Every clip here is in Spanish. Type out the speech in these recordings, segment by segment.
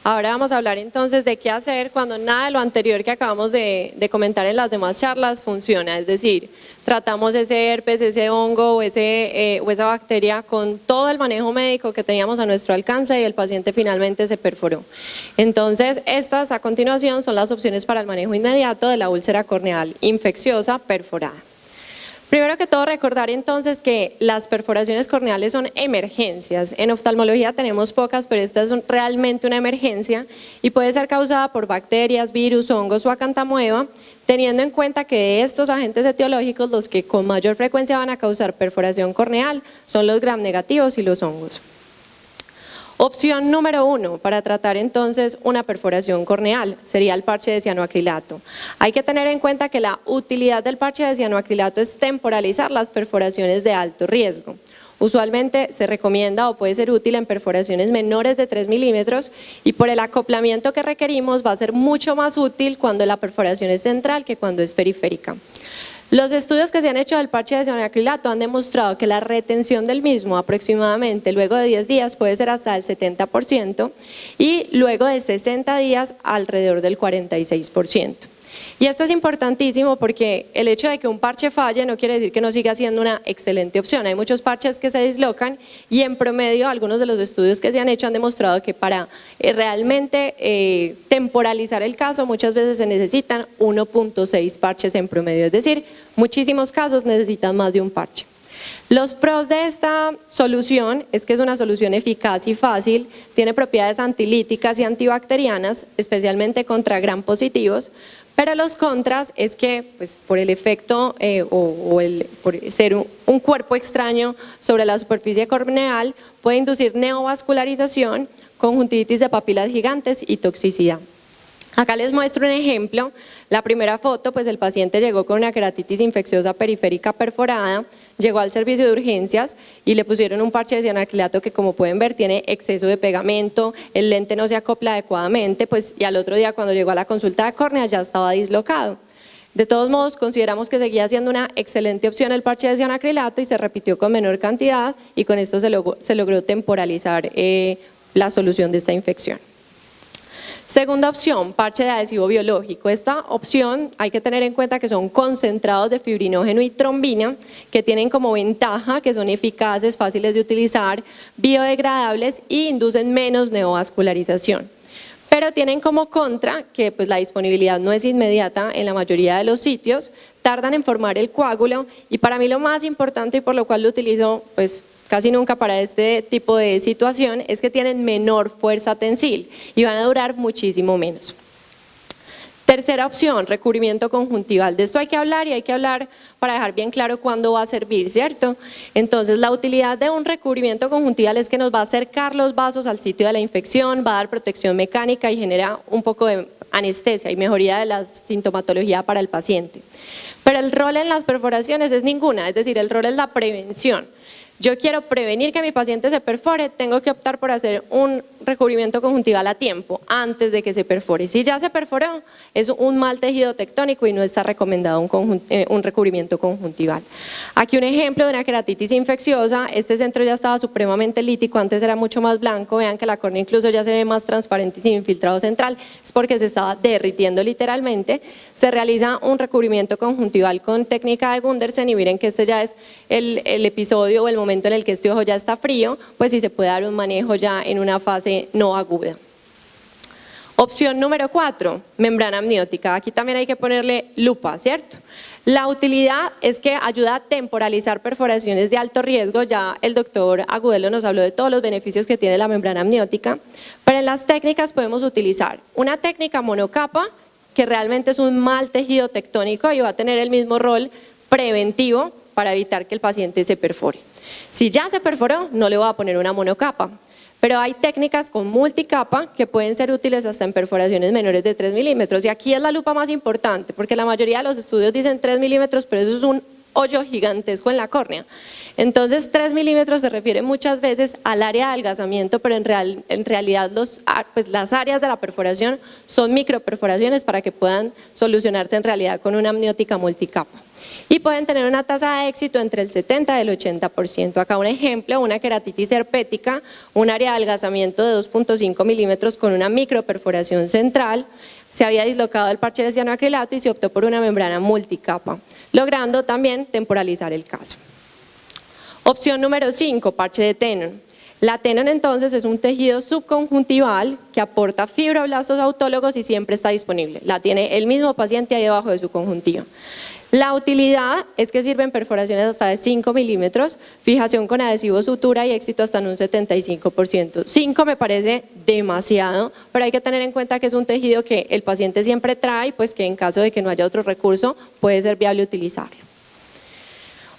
Ahora vamos a hablar entonces de qué hacer cuando nada de lo anterior que acabamos de comentar en las demás charlas funciona. Es decir, tratamos ese herpes, ese hongo o esa bacteria con todo el manejo médico que teníamos a nuestro alcance y el paciente finalmente se perforó. Entonces, estas a continuación son las opciones para el manejo inmediato de la úlcera corneal infecciosa perforada. Primero que todo, recordar entonces que las perforaciones corneales son emergencias. En oftalmología tenemos pocas, pero esta es realmente una emergencia y puede ser causada por bacterias, virus, hongos o acantamoeba, teniendo en cuenta que de estos agentes etiológicos los que con mayor frecuencia van a causar perforación corneal son los gram negativos y los hongos. Opción número 1 para tratar entonces una perforación corneal sería el parche de cianoacrilato. Hay que tener en cuenta que la utilidad del parche de cianoacrilato es temporalizar las perforaciones de alto riesgo. Usualmente se recomienda o puede ser útil en perforaciones menores de 3 milímetros y por el acoplamiento que requerimos va a ser mucho más útil cuando la perforación es central que cuando es periférica. Los estudios que se han hecho del parche de cianoacrilato han demostrado que la retención del mismo aproximadamente luego de 10 días puede ser hasta el 70% y luego de 60 días alrededor del 46%. Y esto es importantísimo porque el hecho de que un parche falle no quiere decir que no siga siendo una excelente opción. Hay muchos parches que se dislocan y en promedio algunos de los estudios que se han hecho han demostrado que para realmente temporalizar el caso muchas veces se necesitan 1.6 parches en promedio, es decir, muchísimos casos necesitan más de un parche. Los pros de esta solución es que es una solución eficaz y fácil, tiene propiedades antilíticas y antibacterianas, especialmente contra gram positivos, pero los contras es que pues, por el efecto por ser un cuerpo extraño sobre la superficie corneal puede inducir neovascularización, conjuntivitis de papilas gigantes y toxicidad. Acá les muestro un ejemplo. La primera foto, pues el paciente llegó con una queratitis infecciosa periférica perforada, llegó al servicio de urgencias y le pusieron un parche de cianoacrilato que como pueden ver tiene exceso de pegamento, el lente no se acopla adecuadamente, pues y al otro día cuando llegó a la consulta de córnea ya estaba dislocado. De todos modos, consideramos que seguía siendo una excelente opción el parche de cianoacrilato y se repitió con menor cantidad y con esto se logró temporalizar la solución de esta infección. Segunda opción, parche de adhesivo biológico. Esta opción hay que tener en cuenta que son concentrados de fibrinógeno y trombina que tienen como ventaja que son eficaces, fáciles de utilizar, biodegradables y inducen menos neovascularización. Pero tienen como contra que pues, la disponibilidad no es inmediata en la mayoría de los sitios, tardan en formar el coágulo y para mí lo más importante y por lo cual lo utilizo pues, casi nunca para este tipo de situación es que tienen menor fuerza tensil y van a durar muchísimo menos. Tercera opción, recubrimiento conjuntival. De esto hay que hablar y hay que hablar para dejar bien claro cuándo va a servir, ¿cierto? Entonces la utilidad de un recubrimiento conjuntival es que nos va a acercar los vasos al sitio de la infección, va a dar protección mecánica y genera un poco de anestesia y mejoría de la sintomatología para el paciente. Pero el rol en las perforaciones es ninguna, es decir, el rol es la prevención. Yo quiero prevenir que mi paciente se perfore, tengo que optar por hacer un recubrimiento conjuntival a tiempo, antes de que se perfore. Si ya se perforó, es un mal tejido tectónico y no está recomendado un recubrimiento conjuntival. Aquí un ejemplo de una queratitis infecciosa, este centro ya estaba supremamente lítico, antes era mucho más blanco, vean que la córnea incluso ya se ve más transparente y sin infiltrado central, es porque se estaba derritiendo literalmente. Se realiza un recubrimiento conjuntival con técnica de Gundersen y miren que este ya es el episodio o el momento en el que este ojo ya está frío, pues sí se puede dar un manejo ya en una fase no aguda. Opción número 4, membrana amniótica. Aquí también hay que ponerle lupa, ¿cierto? La utilidad es que ayuda a temporalizar perforaciones de alto riesgo, ya el doctor Agudelo nos habló de todos los beneficios que tiene la membrana amniótica, pero en las técnicas podemos utilizar una técnica monocapa, que realmente es un mal tejido tectónico y va a tener el mismo rol preventivo para evitar que el paciente se perfore. Si ya se perforó, no le voy a poner una monocapa. Pero hay técnicas con multicapa que pueden ser útiles hasta en perforaciones menores de 3 milímetros y aquí es la lupa más importante porque la mayoría de los estudios dicen 3 milímetros, pero eso es un hoyo gigantesco en la córnea. Entonces 3 milímetros se refiere muchas veces al área de adelgazamiento, pero en realidad las áreas de la perforación son microperforaciones para que puedan solucionarse en realidad con una amniótica multicapa. Y pueden tener una tasa de éxito entre el 70 y el 80%. Acá un ejemplo, una queratitis herpética, un área de adelgazamiento de 2.5 milímetros con una microperforación central. Se había dislocado el parche de cianoacrilato y se optó por una membrana multicapa, logrando también temporalizar el caso. Opción número 5, parche de Tenon. La Tenon entonces es un tejido subconjuntival que aporta fibroblastos autólogos y siempre está disponible. La tiene el mismo paciente ahí debajo de su conjuntiva. La utilidad es que sirven perforaciones hasta de 5 milímetros, fijación con adhesivo sutura y éxito hasta en un 75%. 5 me parece demasiado, pero hay que tener en cuenta que es un tejido que el paciente siempre trae, pues que en caso de que no haya otro recurso puede ser viable utilizarlo.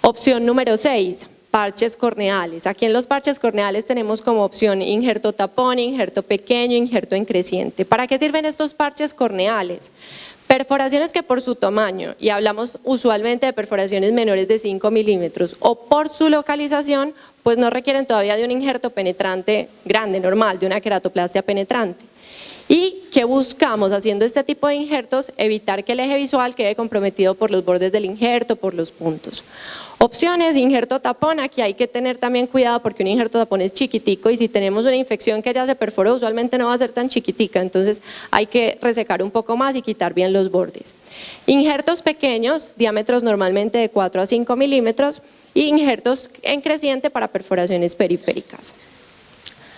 Opción número 6. Parches corneales. Aquí en los parches corneales tenemos como opción injerto tapón, injerto pequeño, injerto en creciente. ¿Para qué sirven estos parches corneales? Perforaciones que por su tamaño, y hablamos usualmente de perforaciones menores de 5 milímetros, o por su localización, pues no requieren todavía de un injerto penetrante grande, normal, de una queratoplastia penetrante. ¿Y qué buscamos haciendo este tipo de injertos? Evitar que el eje visual quede comprometido por los bordes del injerto, por los puntos. Opciones, injerto tapón, aquí hay que tener también cuidado porque un injerto tapón es chiquitico y si tenemos una infección que ya se perforó usualmente no va a ser tan chiquitica, entonces hay que resecar un poco más y quitar bien los bordes. Injertos pequeños, diámetros normalmente de 4 a 5 milímetros y injertos en creciente para perforaciones periféricas.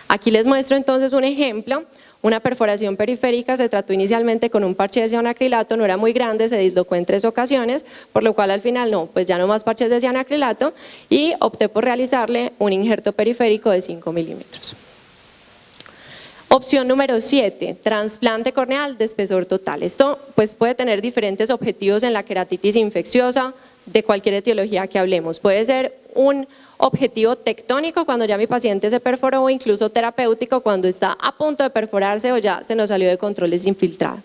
Aquí les muestro entonces un ejemplo. Una perforación periférica se trató inicialmente con un parche de cianoacrilato, no era muy grande, se dislocó en 3 ocasiones, por lo cual al final no, pues ya no más parches de cianoacrilato y opté por realizarle un injerto periférico de 5 milímetros. Opción número 7, trasplante corneal de espesor total. Esto pues puede tener diferentes objetivos en la queratitis infecciosa de cualquier etiología que hablemos. Puede ser un objetivo tectónico cuando ya mi paciente se perforó o incluso terapéutico cuando está a punto de perforarse o ya se nos salió de control, es infiltrado.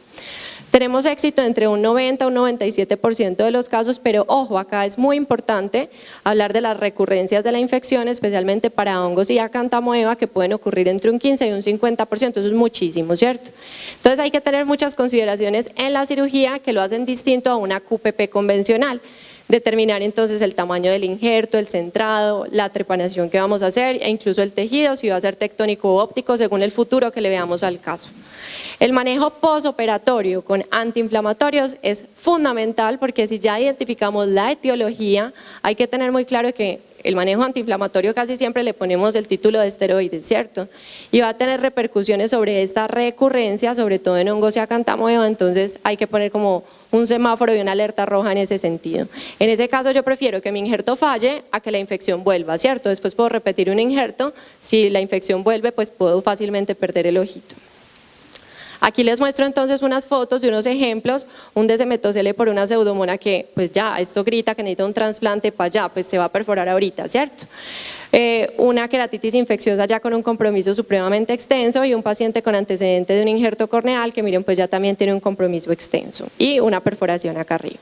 Tenemos éxito entre un 90 a un 97% de los casos, pero ojo, acá es muy importante hablar de las recurrencias de la infección, especialmente para hongos y acantamoeba que pueden ocurrir entre un 15 y un 50%, eso es muchísimo, ¿cierto? Entonces hay que tener muchas consideraciones en la cirugía que lo hacen distinto a una QPP convencional. Determinar entonces el tamaño del injerto, el centrado, la trepanación que vamos a hacer e incluso el tejido, si va a ser tectónico o óptico según el futuro que le veamos al caso. El manejo posoperatorio con antiinflamatorios es fundamental porque si ya identificamos la etiología, hay que tener muy claro que el manejo antiinflamatorio casi siempre le ponemos el título de esteroides, ¿cierto? Y va a tener repercusiones sobre esta recurrencia, sobre todo en hongos y acantamoeba, entonces hay que poner como un semáforo y una alerta roja en ese sentido. En ese caso yo prefiero que mi injerto falle a que la infección vuelva, ¿cierto? Después puedo repetir un injerto, si la infección vuelve pues puedo fácilmente perder el ojito. Aquí les muestro entonces unas fotos de unos ejemplos, un desmetocele por una pseudomona que pues ya esto grita que necesita un trasplante para allá, pues se va a perforar ahorita, ¿cierto? Una queratitis infecciosa ya con un compromiso supremamente extenso y un paciente con antecedente de un injerto corneal que miren pues ya también tiene un compromiso extenso y una perforación acá arriba.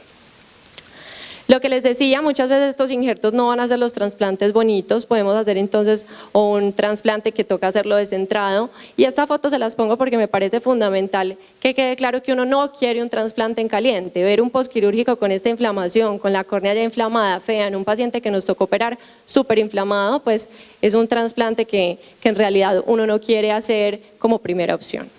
Lo que les decía, muchas veces estos injertos no van a ser los trasplantes bonitos, podemos hacer entonces un trasplante que toca hacerlo descentrado y esta foto se las pongo porque me parece fundamental que quede claro que uno no quiere un trasplante en caliente, ver un posquirúrgico con esta inflamación, con la córnea ya inflamada, fea, en un paciente que nos tocó operar súper inflamado, pues es un trasplante que en realidad uno no quiere hacer como primera opción.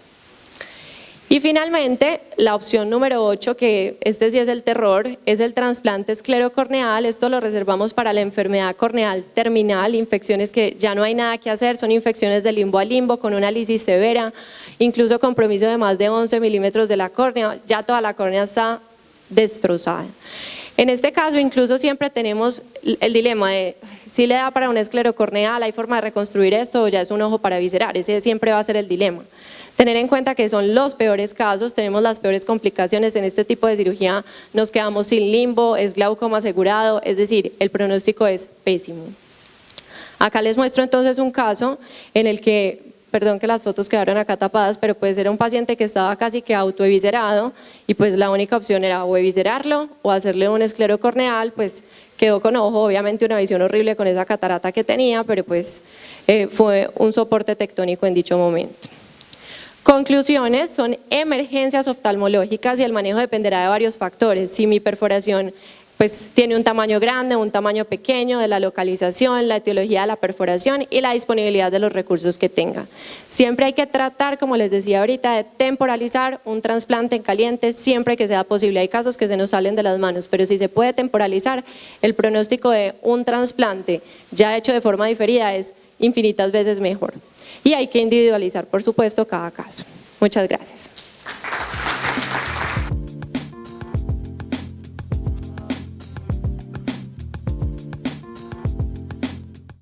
Y finalmente, la opción número 8, que este sí es el terror, es el trasplante esclerocorneal. Esto lo reservamos para la enfermedad corneal terminal, infecciones que ya no hay nada que hacer, son infecciones de limbo a limbo con una lisis severa, incluso compromiso de más de 11 milímetros de la córnea, ya toda la córnea está destrozada. En este caso incluso siempre tenemos el dilema de si le da para un esclerocorneal, hay forma de reconstruir esto o ya es un ojo para viscerar, ese siempre va a ser el dilema. Tener en cuenta que son los peores casos, tenemos las peores complicaciones en este tipo de cirugía, nos quedamos sin limbo, es glaucoma asegurado, es decir, el pronóstico es pésimo. Acá les muestro entonces un caso en el que perdón que las fotos quedaron acá tapadas, pero pues era un paciente que estaba casi que autoeviscerado y pues la única opción era o eviscerarlo o hacerle un esclero corneal, pues quedó con ojo, obviamente una visión horrible con esa catarata que tenía, pero pues fue un soporte tectónico en dicho momento. Conclusiones: son emergencias oftalmológicas y el manejo dependerá de varios factores. Si mi perforación pues tiene un tamaño grande, un tamaño pequeño, de la localización, la etiología de la perforación y la disponibilidad de los recursos que tenga. Siempre hay que tratar, como les decía ahorita, de temporalizar un trasplante en caliente siempre que sea posible. Hay casos que se nos salen de las manos, pero si se puede temporalizar, el pronóstico de un trasplante ya hecho de forma diferida es infinitas veces mejor. Y hay que individualizar, por supuesto, cada caso. Muchas gracias.